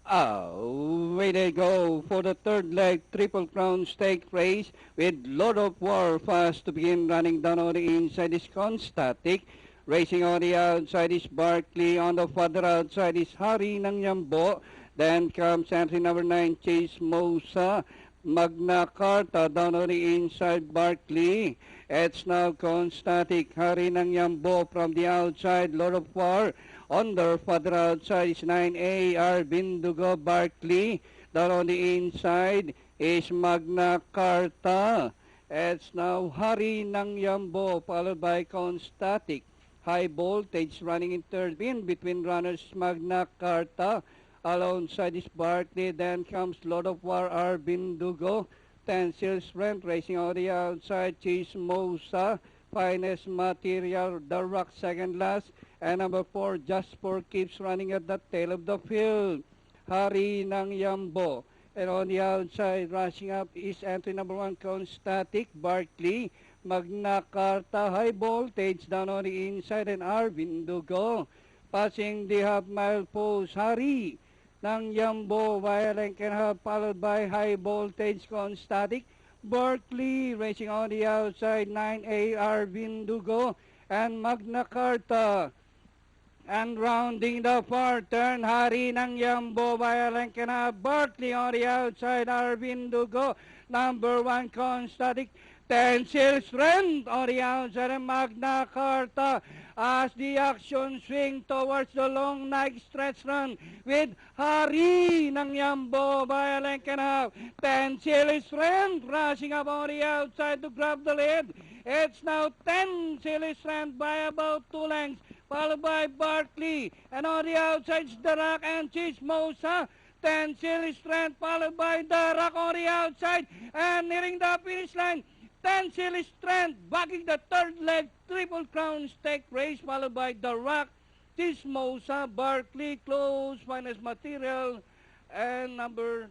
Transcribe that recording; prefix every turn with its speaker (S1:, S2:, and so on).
S1: Away they go for the third leg Triple Crown Stake race with Lord of War fast to begin running down on the inside is Constatic. Racing on the outside is Barkley. On the further outside is Hari ng Yambo. Then comes entry number 9 Chase Mosa. Magna Carta down on the inside Barkley. It's now Constatic. Hari ng Yambo from the outside Lord of War. On the further outside is 9A Arvindugo Barkley. Down on the inside is Magna Carta. It's now Hari ng Yambo followed by Constatic. High voltage running in third in between runners Magna Carta. Alongside is Barkley. Then comes Lord of War Arvindugo. Tensile Strength racing on the outside. Chismosa. Finest Material. The Rock second last. And number 4, Just For keeps running at the tail of the field. Hari ng Yambo. And on the outside, rushing up is entry number 1, Constatic, Barkley, Magna Carta, High Voltage down on the inside, and Arvindugo. Passing the half-mile post, Hari ng Yambo via length and half, followed by High Voltage, Constatic, Barkley, racing on the outside, 9A, Arvindugo, and Magna Carta. And rounding the far turn, Hari ng Yambo via Lenkena, Barkley on the outside, Arvindugo, number 1, Constatic, Tensile Strength on the outside, and Magna Carta as the action swing towards the long night stretch run with Hari ng Yambo via Lenkena, Tensile Strength rushing up on the outside to grab the lead. It's now Tensile Strength by about 2 lengths, followed by Barkley, and on the outside is The Rock and Chismosa. Tensile Strength followed by The Rock on the outside, and nearing the finish line, Tensile Strength backing the third leg Triple Crown Stake race, followed by The Rock, Chismosa, Barkley, Close, Finest Material, and number